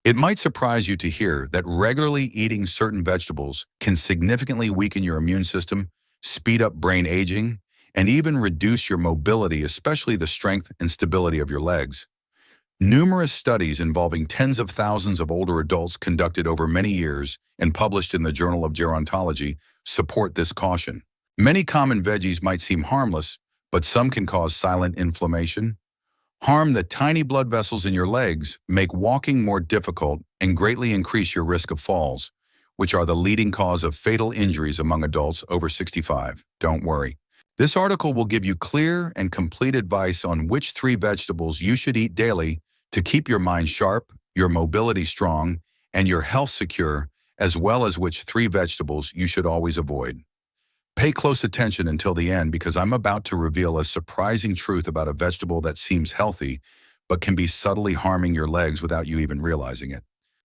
It might surprise you to hear that regularly eating certain vegetables can significantly weaken your immune system, speed up brain aging, and even reduce your mobility, especially the strength and stability of your legs. Numerous studies involving tens of thousands of older adults conducted over many years and published in the Journal of Gerontology support this caution. Many common veggies might seem harmless, but some can cause silent inflammation, harm the tiny blood vessels in your legs, make walking more difficult, and greatly increase your risk of falls, which are the leading cause of fatal injuries among adults over 65. Don't worry. This article will give you clear and complete advice on which 3 vegetables you should eat daily to keep your mind sharp, your mobility strong, and your health secure, as well as which 3 vegetables you should always avoid. Pay close attention until the end because I'm about to reveal a surprising truth about a vegetable that seems healthy, but can be subtly harming your legs without you even realizing it.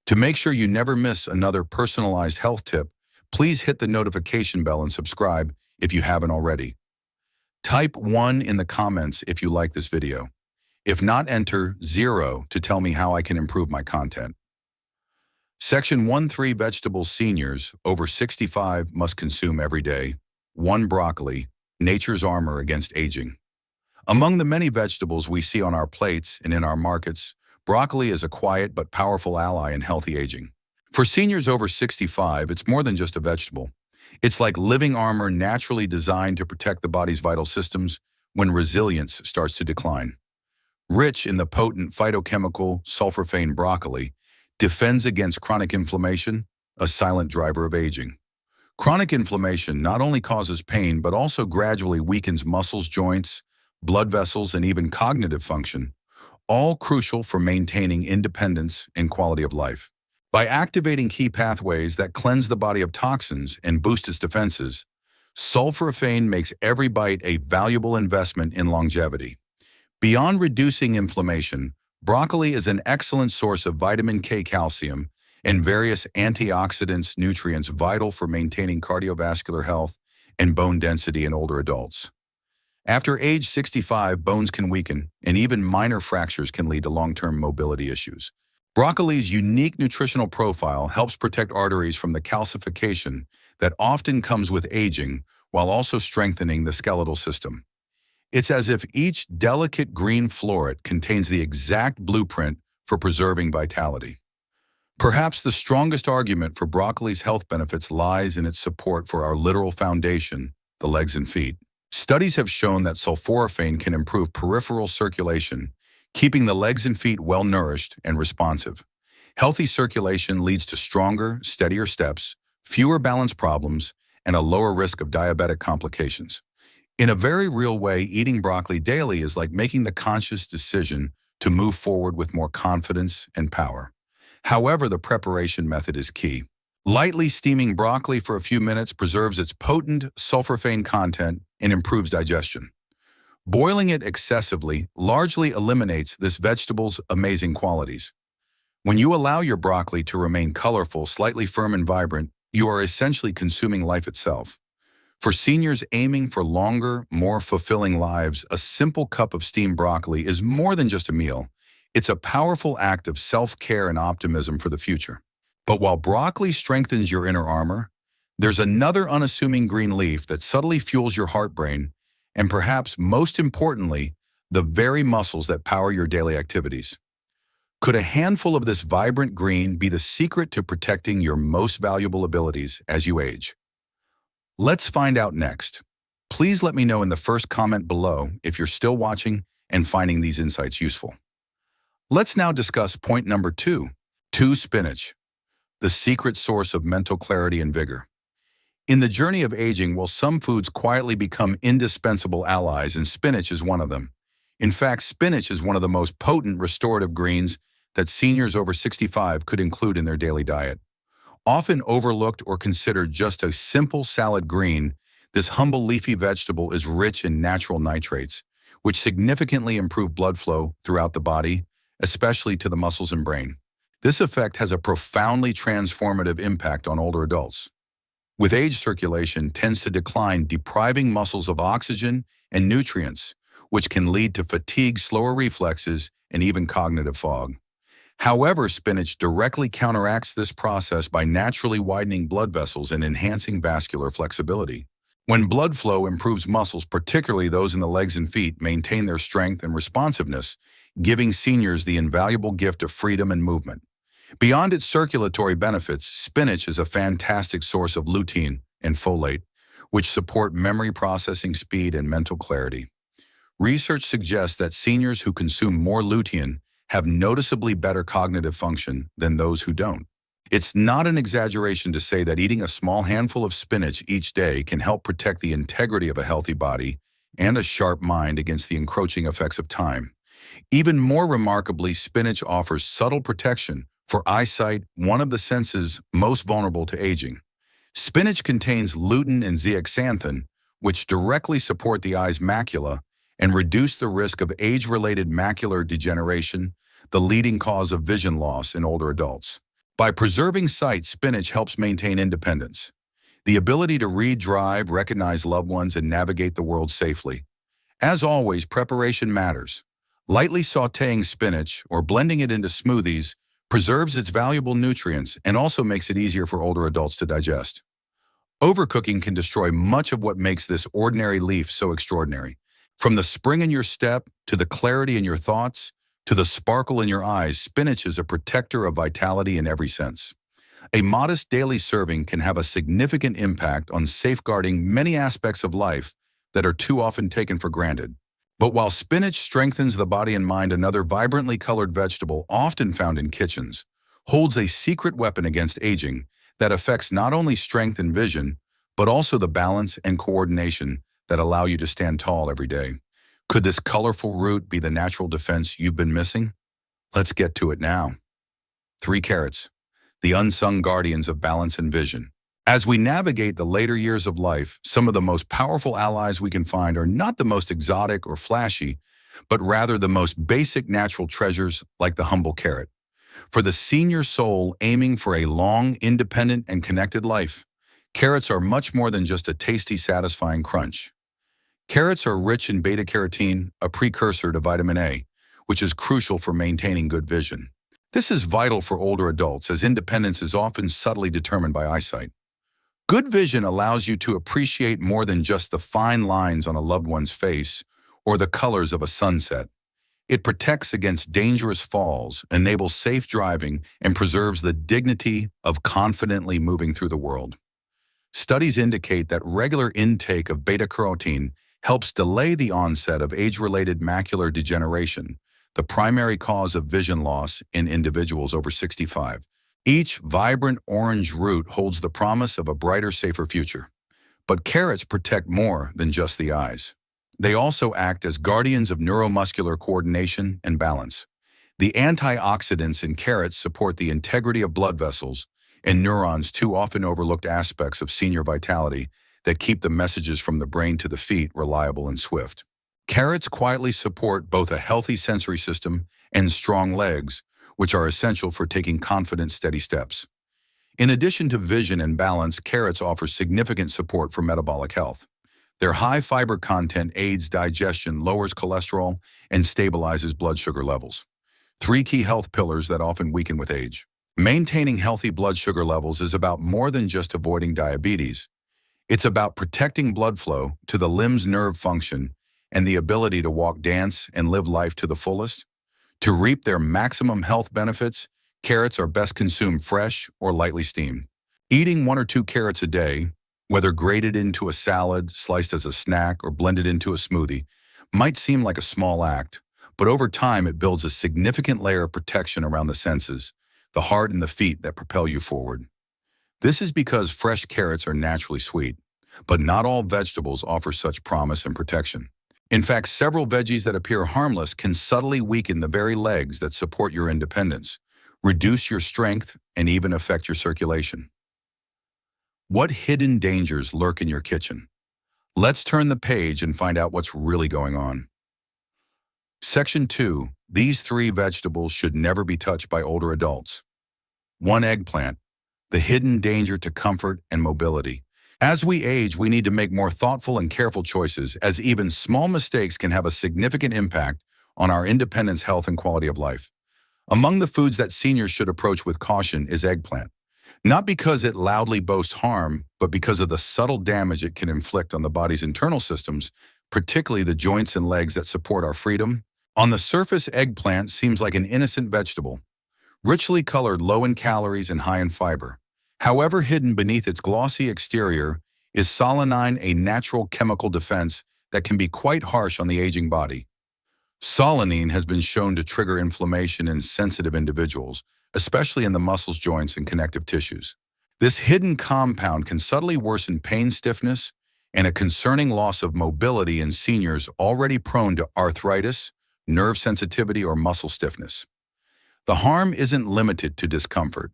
To make sure you never miss another personalized health tip, please hit the notification bell and subscribe if you haven't already. Type 1 in the comments if you like this video. If not, enter 0 to tell me how I can improve my content. Section 1.3 Vegetables seniors over 65 must consume every day. 1. Broccoli, nature's armor against aging. Among the many vegetables we see on our plates and in our markets, broccoli is a quiet but powerful ally in healthy aging. For seniors over 65, it's more than just a vegetable. It's like living armor naturally designed to protect the body's vital systems when resilience starts to decline. Rich in the potent phytochemical sulforaphane, broccoli defends against chronic inflammation, a silent driver of aging. Chronic inflammation not only causes pain but also gradually weakens muscles, joints, blood vessels, and even cognitive function, all crucial for maintaining independence and quality of life. By activating key pathways that cleanse the body of toxins and boost its defenses, sulforaphane makes every bite a valuable investment in longevity. Beyond reducing inflammation, broccoli is an excellent source of vitamin K, calcium, and various antioxidants, nutrients vital for maintaining cardiovascular health and bone density in older adults. After age 65, bones can weaken, and even minor fractures can lead to long-term mobility issues. Broccoli's unique nutritional profile helps protect arteries from the calcification that often comes with aging, while also strengthening the skeletal system. It's as if each delicate green floret contains the exact blueprint for preserving vitality. Perhaps the strongest argument for broccoli's health benefits lies in its support for our literal foundation, the legs and feet. Studies have shown that sulforaphane can improve peripheral circulation, keeping the legs and feet well-nourished and responsive. Healthy circulation leads to stronger, steadier steps, fewer balance problems, and a lower risk of diabetic complications. In a very real way, eating broccoli daily is like making the conscious decision to move forward with more confidence and power. However, the preparation method is key. Lightly steaming broccoli for a few minutes preserves its potent sulforaphane content and improves digestion. Boiling it excessively largely eliminates this vegetable's amazing qualities. When you allow your broccoli to remain colorful, slightly firm, and vibrant, you are essentially consuming life itself. For seniors aiming for longer, more fulfilling lives, a simple cup of steamed broccoli is more than just a meal. It's a powerful act of self-care and optimism for the future. But while broccoli strengthens your inner armor, there's another unassuming green leaf that subtly fuels your heart, brain, and perhaps most importantly, the very muscles that power your daily activities. Could a handful of this vibrant green be the secret to protecting your most valuable abilities as you age? Let's find out next. Please let me know in the first comment below if you're still watching and finding these insights useful. Let's now discuss point number 2, spinach, the secret source of mental clarity and vigor. In the journey of aging, while some foods quietly become indispensable allies, and spinach is one of them. In fact, spinach is one of the most potent restorative greens that seniors over 65 could include in their daily diet. Often overlooked or considered just a simple salad green, this humble leafy vegetable is rich in natural nitrates, which significantly improve blood flow throughout the body, especially to the muscles and brain. This effect has a profoundly transformative impact on older adults. With age, circulation tends to decline, depriving muscles of oxygen and nutrients, which can lead to fatigue, slower reflexes, and even cognitive fog. However, spinach directly counteracts this process by naturally widening blood vessels and enhancing vascular flexibility. When blood flow improves, muscles, particularly those in the legs and feet, maintain their strength and responsiveness, giving seniors the invaluable gift of freedom and movement. Beyond its circulatory benefits, spinach is a fantastic source of lutein and folate, which support memory processing speed and mental clarity. Research suggests that seniors who consume more lutein have noticeably better cognitive function than those who don't. It's not an exaggeration to say that eating a small handful of spinach each day can help protect the integrity of a healthy body and a sharp mind against the encroaching effects of time. Even more remarkably, spinach offers subtle protection for eyesight, one of the senses most vulnerable to aging. Spinach contains lutein and zeaxanthin, which directly support the eye's macula and reduce the risk of age-related macular degeneration, the leading cause of vision loss in older adults. By preserving sight, spinach helps maintain independence, the ability to read, drive, recognize loved ones, and navigate the world safely. As always, preparation matters. Lightly sautéing spinach or blending it into smoothies preserves its valuable nutrients and also makes it easier for older adults to digest. Overcooking can destroy much of what makes this ordinary leaf so extraordinary. From the spring in your step, to the clarity in your thoughts, to the sparkle in your eyes, spinach is a protector of vitality in every sense. A modest daily serving can have a significant impact on safeguarding many aspects of life that are too often taken for granted. But while spinach strengthens the body and mind, another vibrantly colored vegetable often found in kitchens holds a secret weapon against aging that affects not only strength and vision, but also the balance and coordination that allow you to stand tall every day. Could this colorful root be the natural defense you've been missing? Let's get to it now. 3 carrots, the unsung guardians of balance and vision. As we navigate the later years of life, some of the most powerful allies we can find are not the most exotic or flashy, but rather the most basic natural treasures like the humble carrot. For the senior soul aiming for a long, independent, and connected life, carrots are much more than just a tasty, satisfying crunch. Carrots are rich in beta-carotene, a precursor to vitamin A, which is crucial for maintaining good vision. This is vital for older adults, as independence is often subtly determined by eyesight. Good vision allows you to appreciate more than just the fine lines on a loved one's face or the colors of a sunset. It protects against dangerous falls, enables safe driving, and preserves the dignity of confidently moving through the world. Studies indicate that regular intake of beta-carotene helps delay the onset of age-related macular degeneration, the primary cause of vision loss in individuals over 65. Each vibrant orange root holds the promise of a brighter, safer future. But carrots protect more than just the eyes. They also act as guardians of neuromuscular coordination and balance. The antioxidants in carrots support the integrity of blood vessels and neurons, two often overlooked aspects of senior vitality that keep the messages from the brain to the feet reliable and swift. Carrots quietly support both a healthy sensory system and strong legs, which are essential for taking confident, steady steps. In addition to vision and balance, carrots offer significant support for metabolic health. Their high fiber content aids digestion, lowers cholesterol, and stabilizes blood sugar levels. 3 key health pillars that often weaken with age. Maintaining healthy blood sugar levels is about more than just avoiding diabetes. It's about protecting blood flow to the limbs' nerve function and the ability to walk, dance, and live life to the fullest. To reap their maximum health benefits, carrots are best consumed fresh or lightly steamed. Eating 1 or 2 carrots a day, whether grated into a salad, sliced as a snack, or blended into a smoothie, might seem like a small act, but over time it builds a significant layer of protection around the senses, the heart and the feet that propel you forward. This is because fresh carrots are naturally sweet, but not all vegetables offer such promise and protection. In fact, several veggies that appear harmless can subtly weaken the very legs that support your independence, reduce your strength, and even affect your circulation. What hidden dangers lurk in your kitchen? Let's turn the page and find out what's really going on. Section 2. These 3 vegetables should never be touched by older adults. 1. Eggplant. The hidden danger to comfort and mobility. As we age, we need to make more thoughtful and careful choices, as even small mistakes can have a significant impact on our independence, health, and quality of life. Among the foods that seniors should approach with caution is eggplant. Not because it loudly boasts harm, but because of the subtle damage it can inflict on the body's internal systems, particularly the joints and legs that support our freedom. On the surface, eggplant seems like an innocent vegetable, richly colored, low in calories and high in fiber. However, hidden beneath its glossy exterior is solanine, a natural chemical defense that can be quite harsh on the aging body. Solanine has been shown to trigger inflammation in sensitive individuals, especially in the muscles, joints, and connective tissues. This hidden compound can subtly worsen pain, stiffness, and a concerning loss of mobility in seniors already prone to arthritis, nerve sensitivity, or muscle stiffness. The harm isn't limited to discomfort.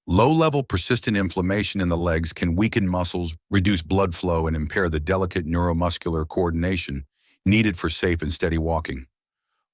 Low-level persistent inflammation in the legs can weaken muscles, reduce blood flow, and impair the delicate neuromuscular coordination needed for safe and steady walking.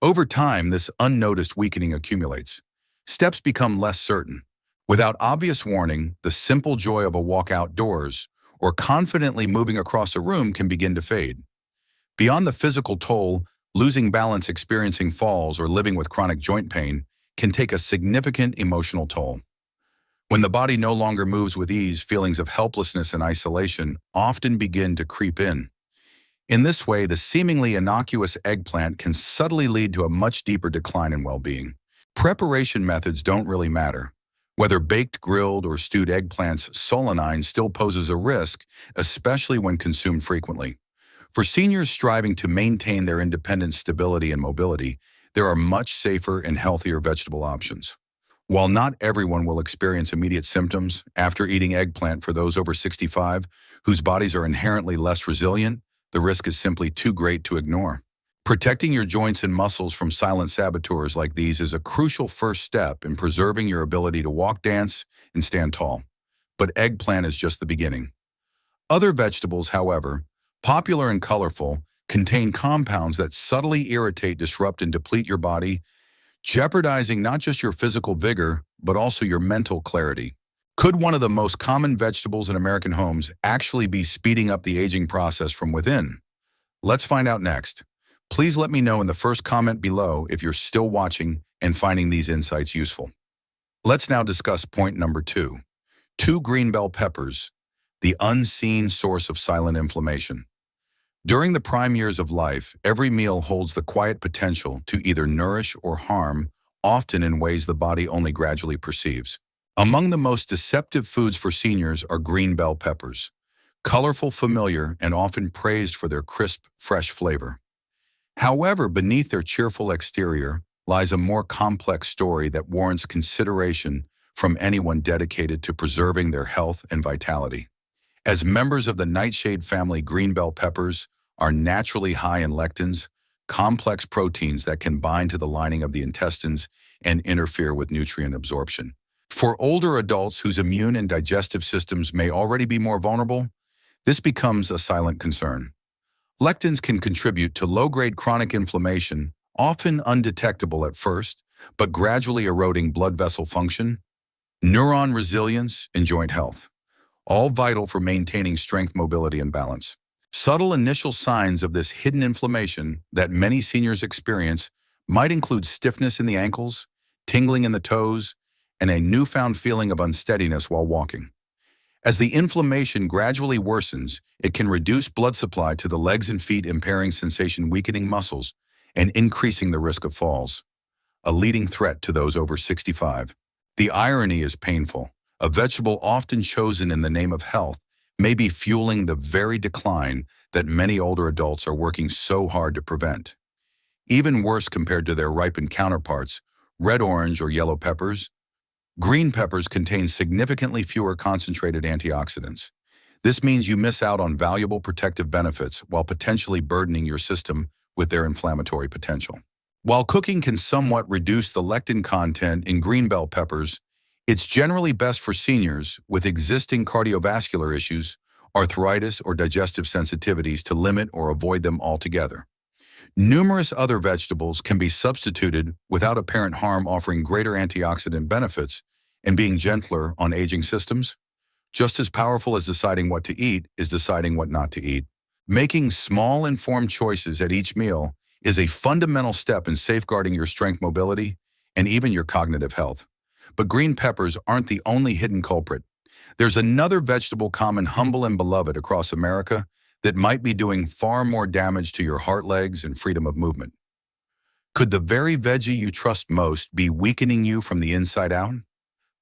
Over time, this unnoticed weakening accumulates. Steps become less certain. Without obvious warning, the simple joy of a walk outdoors or confidently moving across a room can begin to fade. Beyond the physical toll, losing balance, experiencing falls, or living with chronic joint pain can take a significant emotional toll. When the body no longer moves with ease, feelings of helplessness and isolation often begin to creep in. In this way, the seemingly innocuous eggplant can subtly lead to a much deeper decline in well-being. Preparation methods don't really matter. Whether baked, grilled, or stewed, eggplant's solanine still poses a risk, especially when consumed frequently. For seniors striving to maintain their independent stability and mobility, there are much safer and healthier vegetable options. While not everyone will experience immediate symptoms after eating eggplant, for those over 65 whose bodies are inherently less resilient, the risk is simply too great to ignore. Protecting your joints and muscles from silent saboteurs like these is a crucial first step in preserving your ability to walk, dance, and stand tall. But eggplant is just the beginning. Other vegetables, however, popular and colorful, contain compounds that subtly irritate, disrupt, and deplete your body, jeopardizing not just your physical vigor, but also your mental clarity. Could one of the most common vegetables in American homes actually be speeding up the aging process from within? Let's find out next. Please let me know in the first comment below if you're still watching and finding these insights useful. Let's now discuss point number 2. 2 green bell peppers, the unseen source of silent inflammation. During the prime years of life, every meal holds the quiet potential to either nourish or harm, often in ways the body only gradually perceives. Among the most deceptive foods for seniors are green bell peppers, colorful, familiar, and often praised for their crisp, fresh flavor. However, beneath their cheerful exterior lies a more complex story that warrants consideration from anyone dedicated to preserving their health and vitality. As members of the nightshade family, green bell peppers are naturally high in lectins, complex proteins that can bind to the lining of the intestines and interfere with nutrient absorption. For older adults whose immune and digestive systems may already be more vulnerable, this becomes a silent concern. Lectins can contribute to low-grade chronic inflammation, often undetectable at first, but gradually eroding blood vessel function, neuron resilience, and joint health, all vital for maintaining strength, mobility, and balance. Subtle initial signs of this hidden inflammation that many seniors experience might include stiffness in the ankles, tingling in the toes, and a newfound feeling of unsteadiness while walking. As the inflammation gradually worsens, it can reduce blood supply to the legs and feet, impairing sensation, weakening muscles, and increasing the risk of falls, a leading threat to those over 65. The irony is painful. A vegetable often chosen in the name of health may be fueling the very decline that many older adults are working so hard to prevent. Even worse compared to their ripened counterparts, red, orange, or yellow peppers, green peppers contain significantly fewer concentrated antioxidants. This means you miss out on valuable protective benefits while potentially burdening your system with their inflammatory potential. While cooking can somewhat reduce the lectin content in green bell peppers, it's generally best for seniors with existing cardiovascular issues, arthritis, or digestive sensitivities to limit or avoid them altogether. Numerous other vegetables can be substituted without apparent harm, offering greater antioxidant benefits and being gentler on aging systems. Just as powerful as deciding what to eat is deciding what not to eat. Making small, informed choices at each meal is a fundamental step in safeguarding your strength, mobility, and even your cognitive health. But green peppers aren't the only hidden culprit. There's another vegetable common humble and beloved across America that might be doing far more damage to your heart, legs, and freedom of movement. Could the very veggie you trust most be weakening you from the inside out?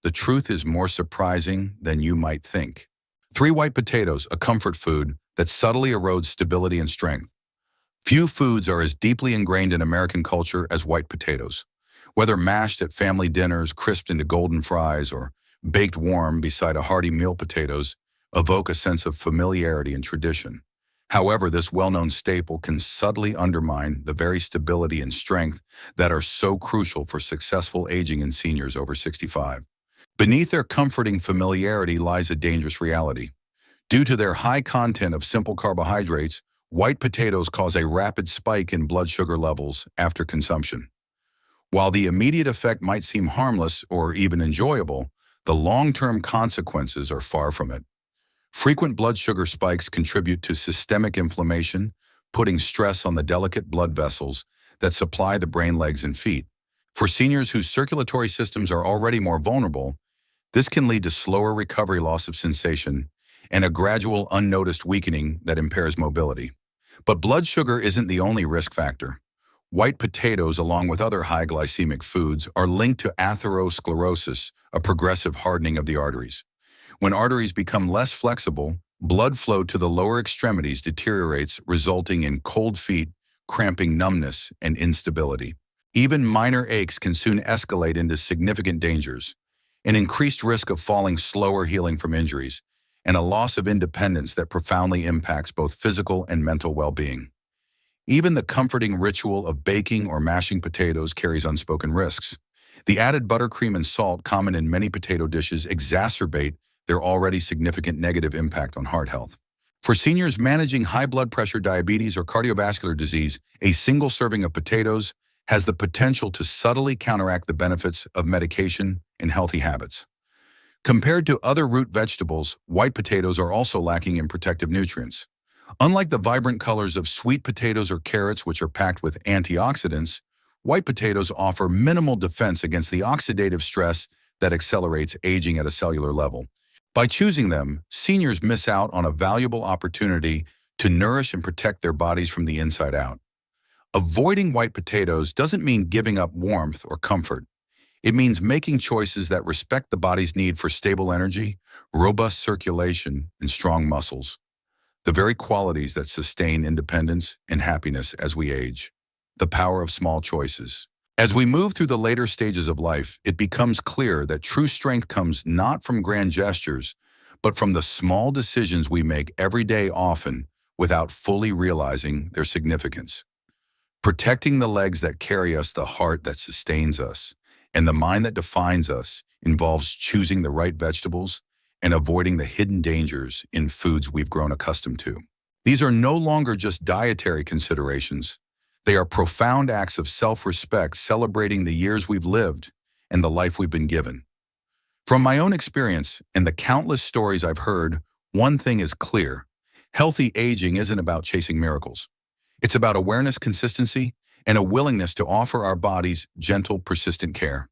The truth is more surprising than you might think. 3. White potatoes, a comfort food that subtly erodes stability and strength. Few foods are as deeply ingrained in American culture as white potatoes. Whether mashed at family dinners, crisped into golden fries, or baked warm beside a hearty meal, potatoes evoke a sense of familiarity and tradition. However, this well-known staple can subtly undermine the very stability and strength that are so crucial for successful aging in seniors over 65. Beneath their comforting familiarity lies a dangerous reality. Due to their high content of simple carbohydrates, white potatoes cause a rapid spike in blood sugar levels after consumption. While the immediate effect might seem harmless or even enjoyable, the long-term consequences are far from it. Frequent blood sugar spikes contribute to systemic inflammation, putting stress on the delicate blood vessels that supply the brain, legs, and feet. For seniors whose circulatory systems are already more vulnerable, this can lead to slower recovery, loss of sensation, and a gradual unnoticed weakening that impairs mobility. But blood sugar isn't the only risk factor. White potatoes, along with other high glycemic foods, are linked to atherosclerosis, a progressive hardening of the arteries. When arteries become less flexible, blood flow to the lower extremities deteriorates, resulting in cold feet, cramping, numbness, and instability. Even minor aches can soon escalate into significant dangers: an increased risk of falling, slower healing from injuries, and a loss of independence that profoundly impacts both physical and mental well-being. Even the comforting ritual of baking or mashing potatoes carries unspoken risks. The added buttercream and salt common in many potato dishes exacerbate their already significant negative impact on heart health. For seniors managing high blood pressure, diabetes, or cardiovascular disease, a single serving of potatoes has the potential to subtly counteract the benefits of medication and healthy habits. Compared to other root vegetables, white potatoes are also lacking in protective nutrients. Unlike the vibrant colors of sweet potatoes or carrots, which are packed with antioxidants, white potatoes offer minimal defense against the oxidative stress that accelerates aging at a cellular level. By choosing them, seniors miss out on a valuable opportunity to nourish and protect their bodies from the inside out. Avoiding white potatoes doesn't mean giving up warmth or comfort. It means making choices that respect the body's need for stable energy, robust circulation, and strong muscles, the very qualities that sustain independence and happiness as we age. The power of small choices. As we move through the later stages of life, it becomes clear that true strength comes not from grand gestures, but from the small decisions we make every day, often without fully realizing their significance. Protecting the legs that carry us, the heart that sustains us, and the mind that defines us involves choosing the right vegetables and avoiding the hidden dangers in foods we've grown accustomed to. These are no longer just dietary considerations. They are profound acts of self-respect, celebrating the years we've lived and the life we've been given. From my own experience and the countless stories I've heard, one thing is clear: healthy aging isn't about chasing miracles. It's about awareness, consistency, and a willingness to offer our bodies gentle, persistent care.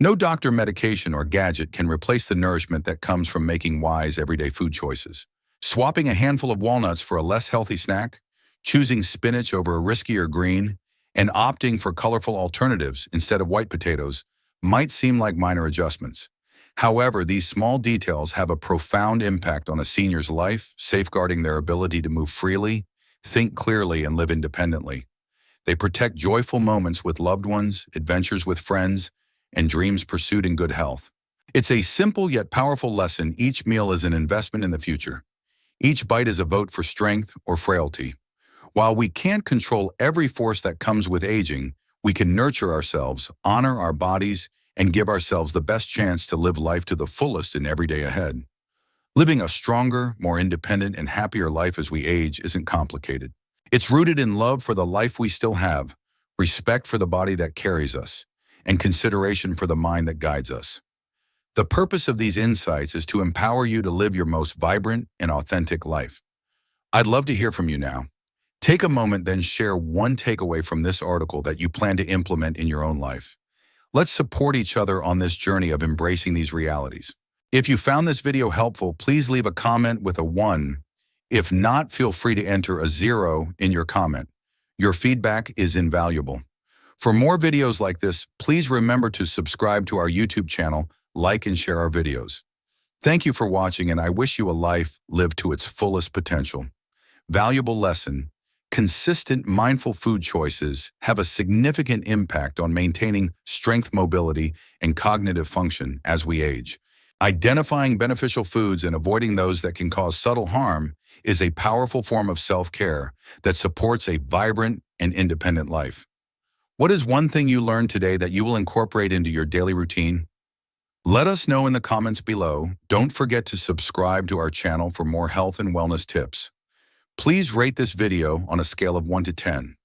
No doctor, medication, or gadget can replace the nourishment that comes from making wise, everyday food choices. Swapping a handful of walnuts for a less healthy snack, choosing spinach over a riskier green, and opting for colorful alternatives instead of white potatoes might seem like minor adjustments. However, these small details have a profound impact on a senior's life, safeguarding their ability to move freely, think clearly, and live independently. They protect joyful moments with loved ones, adventures with friends, and dreams pursued in good health. It's a simple yet powerful lesson. Each meal is an investment in the future. Each bite is a vote for strength or frailty. While we can't control every force that comes with aging, we can nurture ourselves, honor our bodies, and give ourselves the best chance to live life to the fullest in every day ahead. Living a stronger, more independent, and happier life as we age isn't complicated. It's rooted in love for the life we still have, respect for the body that carries us, and consideration for the mind that guides us. The purpose of these insights is to empower you to live your most vibrant and authentic life. I'd love to hear from you now. Take a moment, then share one takeaway from this article that you plan to implement in your own life. Let's support each other on this journey of embracing these realities. If you found this video helpful, please leave a comment with a 1. If not, feel free to enter a 0 in your comment. Your feedback is invaluable. For more videos like this, please remember to subscribe to our YouTube channel, like and share our videos. Thank you for watching, and I wish you a life lived to its fullest potential. Valuable lesson: consistent, mindful food choices have a significant impact on maintaining strength, mobility, and cognitive function as we age. Identifying beneficial foods and avoiding those that can cause subtle harm is a powerful form of self-care that supports a vibrant and independent life. What is one thing you learned today that you will incorporate into your daily routine? Let us know in the comments below. Don't forget to subscribe to our channel for more health and wellness tips. Please rate this video on a scale of 1 to 10.